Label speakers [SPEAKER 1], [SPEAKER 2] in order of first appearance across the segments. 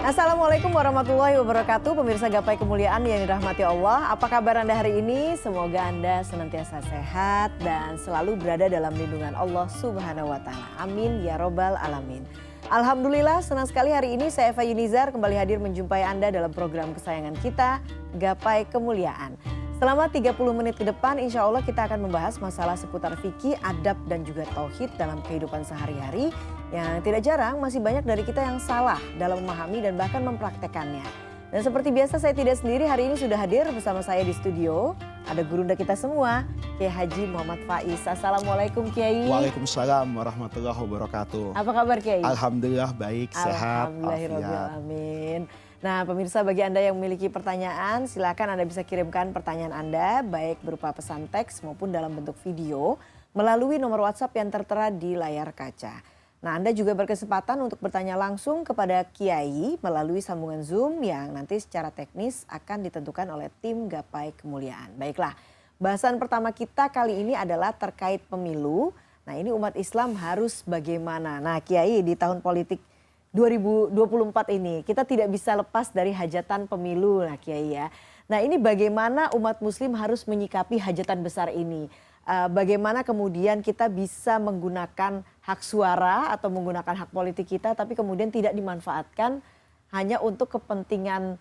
[SPEAKER 1] Assalamualaikum warahmatullahi wabarakatuh. Pemirsa Gapai Kemuliaan yang dirahmati Allah. Apa kabar Anda hari ini? Semoga Anda senantiasa sehat dan selalu berada dalam lindungan Allah Subhanahu wa taala. Amin ya robbal alamin. Alhamdulillah, senang sekali hari ini saya Eva Yunizar kembali hadir menjumpai Anda dalam program kesayangan kita, Gapai Kemuliaan. Selama 30 menit ke depan insya Allah kita akan membahas masalah seputar fikih, adab dan juga tauhid dalam kehidupan sehari-hari. Yang tidak jarang masih banyak dari kita yang salah dalam memahami dan bahkan mempraktekannya. Dan seperti biasa saya tidak sendiri, hari ini sudah hadir bersama saya di studio. Ada gurunda kita semua, Kiai Haji Muhammad Faiz. Assalamualaikum Kiai.
[SPEAKER 2] Waalaikumsalam warahmatullahi wabarakatuh.
[SPEAKER 1] Apa kabar Kiai?
[SPEAKER 2] Alhamdulillah baik, sehat,
[SPEAKER 1] Alhamdulillahirrahmanirrahim. Nah pemirsa, bagi Anda yang memiliki pertanyaan silakan Anda bisa kirimkan pertanyaan Anda baik berupa pesan teks maupun dalam bentuk video melalui nomor WhatsApp yang tertera di layar kaca. Nah Anda juga berkesempatan untuk bertanya langsung kepada Kiai melalui sambungan Zoom yang nanti secara teknis akan ditentukan oleh tim Gapai Kemuliaan. Baiklah, bahasan pertama kita kali ini adalah terkait pemilu. Nah ini umat Islam harus bagaimana? Nah Kiai, di tahun politik 2024 ini kita tidak bisa lepas dari hajatan pemilu lah Kiai ya. Nah ini bagaimana umat muslim harus menyikapi hajatan besar ini? Bagaimana kemudian kita bisa menggunakan hak suara atau menggunakan hak politik kita tapi kemudian tidak dimanfaatkan hanya untuk kepentingan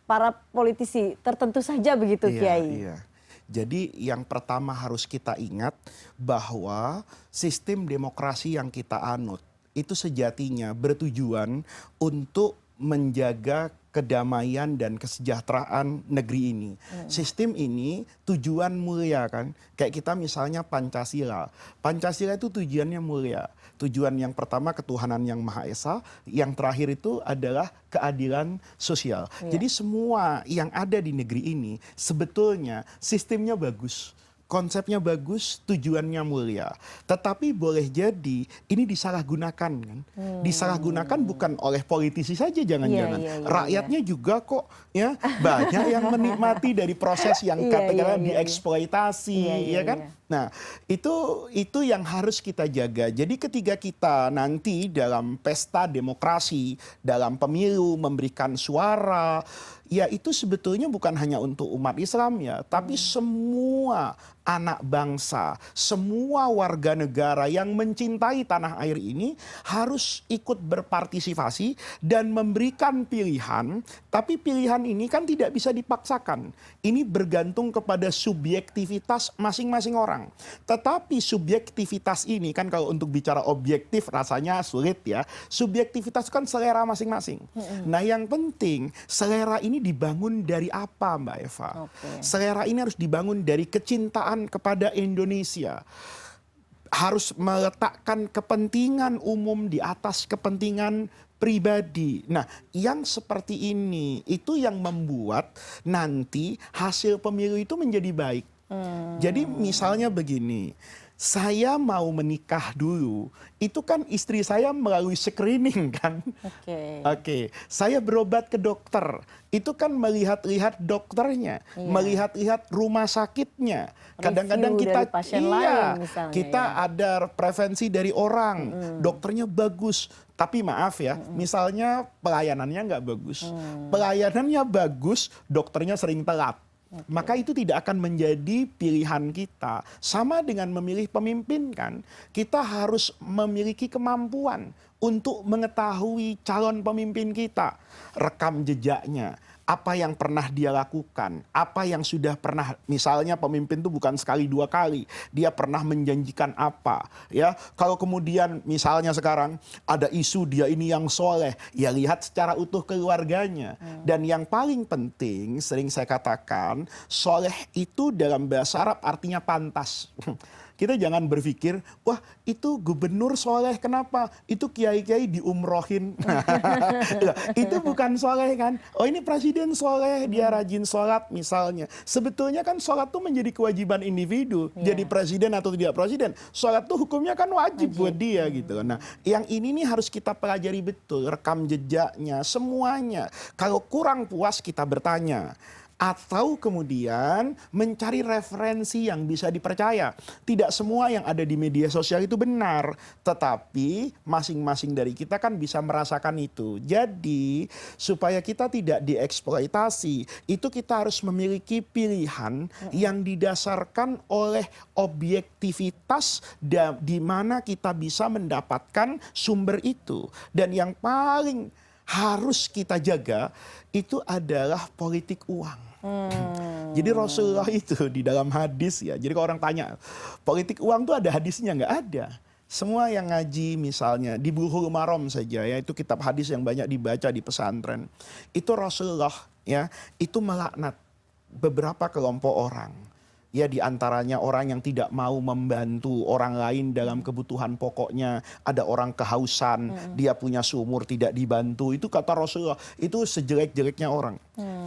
[SPEAKER 1] para politisi tertentu saja begitu Kiai.
[SPEAKER 2] Iya. Jadi yang pertama harus kita ingat bahwa sistem demokrasi yang kita anut itu sejatinya bertujuan untuk menjaga kedamaian dan kesejahteraan negeri ini. Sistem ini tujuan mulia kan. Kayak kita misalnya Pancasila. Pancasila itu tujuannya mulia. Tujuan yang pertama ketuhanan yang Maha Esa. Yang terakhir itu adalah keadilan sosial. Jadi semua yang ada di negeri ini sebetulnya sistemnya bagus. Konsepnya bagus, tujuannya mulia. Tetapi boleh jadi ini disalahgunakan kan. Disalahgunakan bukan oleh politisi saja jangan-jangan. Rakyatnya juga kok ya banyak yang menikmati dari proses yang katakanlah dieksploitasi ya kan. Nah, itu yang harus kita jaga. Jadi ketika kita nanti dalam pesta demokrasi, dalam pemilu memberikan suara, ya itu sebetulnya bukan hanya untuk umat Islam ya, tapi semua anak bangsa, semua warga negara yang mencintai tanah air ini harus ikut berpartisipasi dan memberikan pilihan, tapi pilihan ini kan tidak bisa dipaksakan. Ini bergantung kepada subjektivitas masing-masing orang. Tetapi subjektivitas ini kan kalau untuk bicara objektif rasanya sulit ya. Subjektivitas kan selera masing-masing. Nah yang penting selera ini dibangun dari apa Mbak Eva? Selera ini harus dibangun dari kecintaan kepada Indonesia. Harus meletakkan kepentingan umum di atas kepentingan pribadi. Nah, yang seperti ini itu yang membuat nanti hasil pemilu itu menjadi baik. Jadi misalnya begini, saya mau menikah dulu, itu kan istri saya melalui screening kan. Oke. Saya berobat ke dokter, itu kan melihat-lihat dokternya, melihat-lihat rumah sakitnya. Kadang-kadang kita kita ada preferensi dari orang, dokternya bagus. Tapi maaf ya, misalnya pelayanannya nggak bagus. Pelayanannya bagus, dokternya sering telat. Maka itu tidak akan menjadi pilihan kita. Sama dengan memilih pemimpin kan. Kita harus memiliki kemampuan untuk mengetahui calon pemimpin kita. Rekam jejaknya. Apa yang pernah dia lakukan, apa yang sudah pernah, misalnya pemimpin itu bukan sekali dua kali, dia pernah menjanjikan apa, ya. Kalau kemudian misalnya sekarang ada isu dia ini yang soleh, ya lihat secara utuh keluarganya. Dan yang paling penting, sering saya katakan, soleh itu dalam bahasa Arab artinya pantas. Kita jangan berpikir, wah itu gubernur soleh, kenapa? Itu kiai-kiai diumrohin. Itu bukan soleh kan? Oh ini presiden soleh, dia rajin sholat misalnya. Sebetulnya kan sholat itu menjadi kewajiban individu. Jadi presiden atau tidak presiden, sholat itu hukumnya kan wajib buat dia gitu. Nah yang ini nih harus kita pelajari betul, rekam jejaknya, semuanya. Kalau kurang puas kita bertanya, Atau kemudian mencari referensi yang bisa dipercaya. Tidak semua yang ada di media sosial itu benar, tetapi masing-masing dari kita kan bisa merasakan itu. Jadi supaya kita tidak dieksploitasi, itu kita harus memiliki pilihan yang didasarkan oleh objektivitas di mana kita bisa mendapatkan sumber itu. Dan yang paling harus kita jaga itu adalah politik uang. Jadi Rasulullah itu di dalam hadis ya. Jadi kalau orang tanya, politik uang tuh ada hadisnya? Nggak ada. Semua yang ngaji misalnya di Bulughul Maram saja ya, itu kitab hadis yang banyak dibaca di pesantren. Itu Rasulullah ya, itu melaknat beberapa kelompok orang. Ya di antaranya orang yang tidak mau membantu orang lain dalam kebutuhan pokoknya. Ada orang kehausan, dia punya sumur tidak dibantu. Itu kata Rasulullah, itu sejelek-jeleknya orang.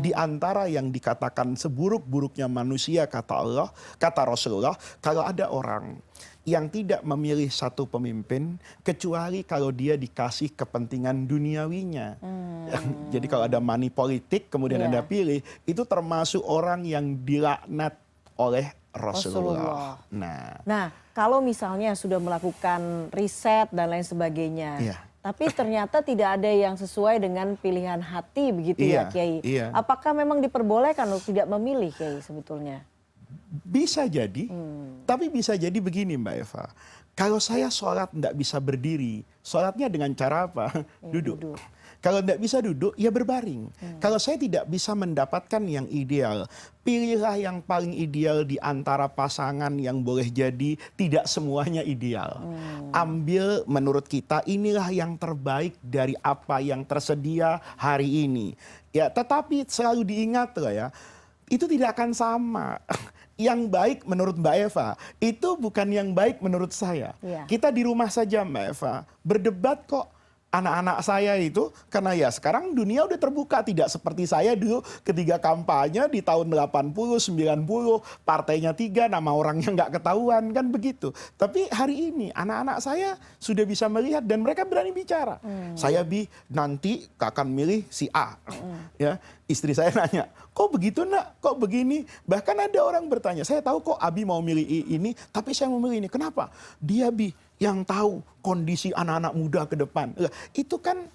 [SPEAKER 2] Di antara yang dikatakan seburuk-buruknya manusia kata Allah, kata Rasulullah, kalau ada orang yang tidak memilih satu pemimpin kecuali kalau dia dikasih kepentingan duniawinya. Jadi kalau ada money politik kemudian Anda pilih, itu termasuk orang yang dilaknat oleh Rasulullah.
[SPEAKER 1] Nah, kalau misalnya sudah melakukan riset dan lain sebagainya, tapi ternyata tidak ada yang sesuai dengan pilihan hati begitu ya Kiai. Apakah memang diperbolehkan untuk tidak memilih Kiai sebetulnya?
[SPEAKER 2] Bisa jadi, tapi bisa jadi begini Mbak Eva. Kalau saya sholat tidak bisa berdiri, sholatnya dengan cara apa? Duduk. Kalau tidak bisa duduk, ya berbaring. Kalau saya tidak bisa mendapatkan yang ideal, pilihlah yang paling ideal di antara pasangan yang boleh jadi tidak semuanya ideal. Ambil menurut kita inilah yang terbaik dari apa yang tersedia hari ini. Ya, tetapi selalu diingat loh ya, itu tidak akan sama. Yang baik menurut Mbak Eva, itu bukan yang baik menurut saya. Kita di rumah saja Mbak Eva, berdebat kok. Anak-anak saya itu, karena ya sekarang dunia udah terbuka, tidak seperti saya dulu ketika kampanye di tahun 80, 90, partainya 3, nama orangnya nggak ketahuan, kan begitu. Tapi hari ini anak-anak saya sudah bisa melihat dan mereka berani bicara. Saya nanti akan milih si A. Ya, istri saya nanya, kok begitu nak, kok begini? Bahkan ada orang bertanya, saya tahu kok Abi mau milih ini, tapi saya mau milih ini. Kenapa? Dia yang tahu kondisi anak-anak muda ke depan. Itu kan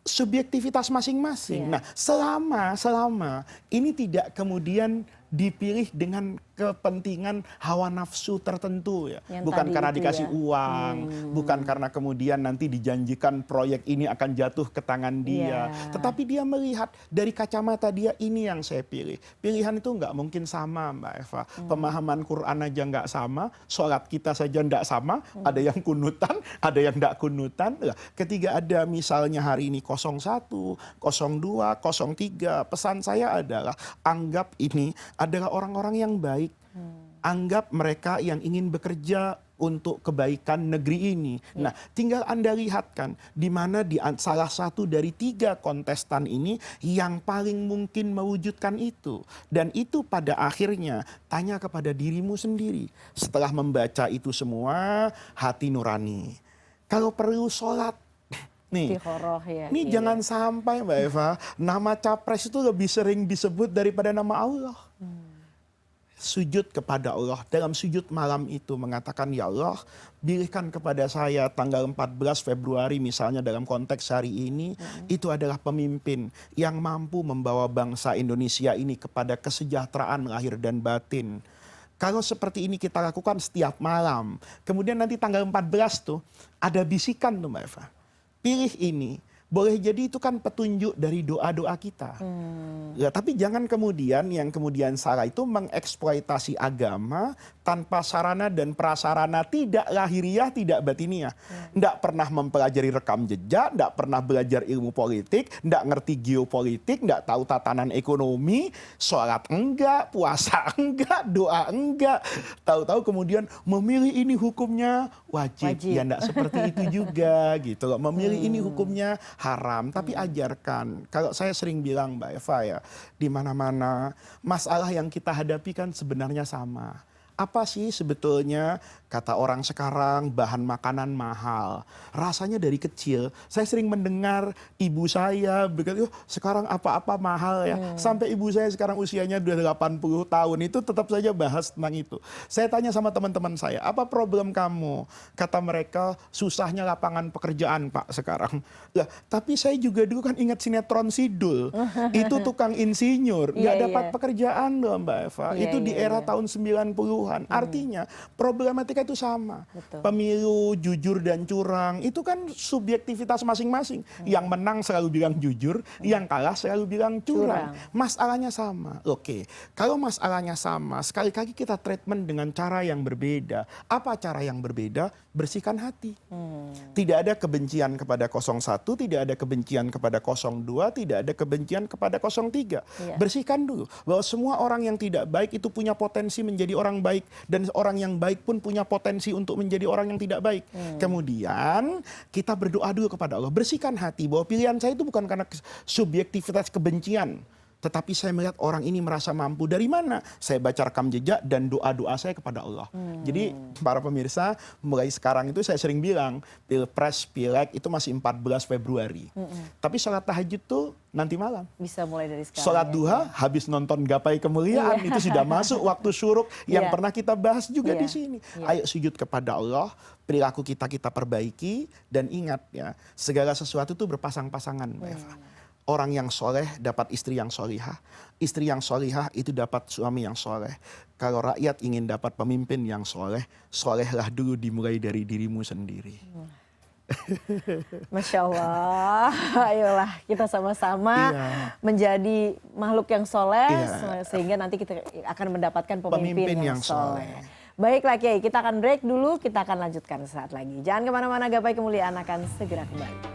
[SPEAKER 2] subjektivitas masing-masing. Nah, selama ini tidak kemudian dipilih dengan kepentingan hawa nafsu tertentu ya. Bukan karena dikasih uang, bukan karena kemudian nanti dijanjikan proyek ini akan jatuh ke tangan dia. Tetapi dia melihat dari kacamata dia, ini yang saya pilih. Pilihan itu nggak mungkin sama Mbak Eva. Pemahaman Quran aja nggak sama, sholat kita saja nggak sama, ada yang kunutan, ada yang nggak kunutan. Ketika ada misalnya hari ini 01, 02, 03, pesan saya adalah anggap ini adalah orang-orang yang baik. Anggap mereka yang ingin bekerja untuk kebaikan negeri ini. Nah, tinggal Anda lihat kan, di mana salah satu dari 3 kontestan ini yang paling mungkin mewujudkan itu. Dan itu pada akhirnya tanya kepada dirimu sendiri. Setelah membaca itu semua, hati nurani. Kalau perlu sholat, nih, ini jangan sampai Mbak Eva, nama capres itu lebih sering disebut daripada nama Allah. Sujud kepada Allah, dalam sujud malam itu mengatakan, ya Allah, pilihkan kepada saya tanggal 14 Februari misalnya dalam konteks hari ini, itu adalah pemimpin yang mampu membawa bangsa Indonesia ini kepada kesejahteraan lahir dan batin. Kalau seperti ini kita lakukan setiap malam, kemudian nanti tanggal 14 tuh ada bisikan tuh Mbak Eva, pilih ini. Boleh jadi itu kan petunjuk dari doa-doa kita. Ya, tapi jangan kemudian yang kemudian salah itu mengeksploitasi agama tanpa sarana dan prasarana, tidak lahiriah, tidak batiniah. Tidak pernah mempelajari rekam jejak, tidak pernah belajar ilmu politik, tidak ngerti geopolitik, tidak tahu tatanan ekonomi, sholat enggak, puasa enggak, doa enggak. Tahu-tahu kemudian memilih ini hukumnya wajib. Ya tidak seperti itu juga gitu loh. Memilih ini hukumnya haram, tapi ajarkan. Kalau saya sering bilang Mbak Eva ya, di mana-mana masalah yang kita hadapi kan sebenarnya sama. Apa sih sebetulnya kata orang sekarang bahan makanan mahal? Rasanya dari kecil saya sering mendengar ibu saya berkata, "Oh, sekarang apa-apa mahal ya." Sampai ibu saya sekarang usianya sudah 80 tahun itu tetap saja bahas tentang itu. Saya tanya sama teman-teman saya, "Apa problem kamu?" Kata mereka, "Susahnya lapangan pekerjaan, Pak, sekarang." Lah, tapi saya juga dulu kan ingat sinetron Sidul. Itu tukang insinyur, nggak
[SPEAKER 1] Iya,
[SPEAKER 2] dapat
[SPEAKER 1] iya.
[SPEAKER 2] pekerjaan loh Mbak Eva.
[SPEAKER 1] Iya,
[SPEAKER 2] Itu di
[SPEAKER 1] iya,
[SPEAKER 2] era
[SPEAKER 1] iya.
[SPEAKER 2] tahun 90-an. Artinya problematika itu sama.
[SPEAKER 1] Betul.
[SPEAKER 2] Pemilu jujur dan curang itu kan subjektivitas masing-masing. Yang menang selalu bilang jujur, yang kalah selalu bilang curang.
[SPEAKER 1] Curang.
[SPEAKER 2] Masalahnya sama. Oke, kalau masalahnya sama, sekali-kali kita treatment dengan cara yang berbeda. Apa cara yang berbeda? Bersihkan hati. Tidak ada kebencian kepada 01, tidak ada kebencian kepada 02, tidak ada kebencian kepada 03.
[SPEAKER 1] Iya.
[SPEAKER 2] Bersihkan dulu bahwa semua orang yang tidak baik itu punya potensi menjadi orang baik, dan orang yang baik pun punya potensi untuk menjadi orang yang tidak baik. Kemudian kita berdoa dulu kepada Allah, bersihkan hati bahwa pilihan saya itu bukan karena subjektivitas kebencian, tetapi saya melihat orang ini merasa mampu. Dari mana? Saya baca rekam jejak dan doa-doa saya kepada Allah. Jadi para pemirsa, mulai sekarang itu saya sering bilang, Pilpres, Pileg itu masih 14 Februari. Tapi sholat tahajud tuh nanti malam.
[SPEAKER 1] Bisa mulai dari sekarang.
[SPEAKER 2] Sholat
[SPEAKER 1] ya.
[SPEAKER 2] duha, habis nonton Gapai Kemuliaan, itu sudah masuk waktu syuruk yang
[SPEAKER 1] Iya.
[SPEAKER 2] pernah kita bahas juga
[SPEAKER 1] Iya.
[SPEAKER 2] di sini.
[SPEAKER 1] Iya.
[SPEAKER 2] Ayo sujud kepada Allah, perilaku kita perbaiki, dan ingat ya, segala sesuatu itu berpasang-pasangan, Mbak Eva. Orang yang soleh dapat istri yang solihah. Istri yang solihah itu dapat suami yang soleh. Kalau rakyat ingin dapat pemimpin yang soleh, solehlah dulu dimulai dari dirimu sendiri.
[SPEAKER 1] Masya Allah, ayolah kita sama-sama
[SPEAKER 2] Iya.
[SPEAKER 1] menjadi makhluk yang soleh,
[SPEAKER 2] Iya.
[SPEAKER 1] sehingga nanti kita akan mendapatkan pemimpin
[SPEAKER 2] Pemimpin
[SPEAKER 1] yang
[SPEAKER 2] yang
[SPEAKER 1] soleh.
[SPEAKER 2] soleh.
[SPEAKER 1] Baiklah Kiai, kita akan break dulu, kita akan lanjutkan sesaat lagi. Jangan kemana-mana, Gapai Kemuliaan akan segera kembali.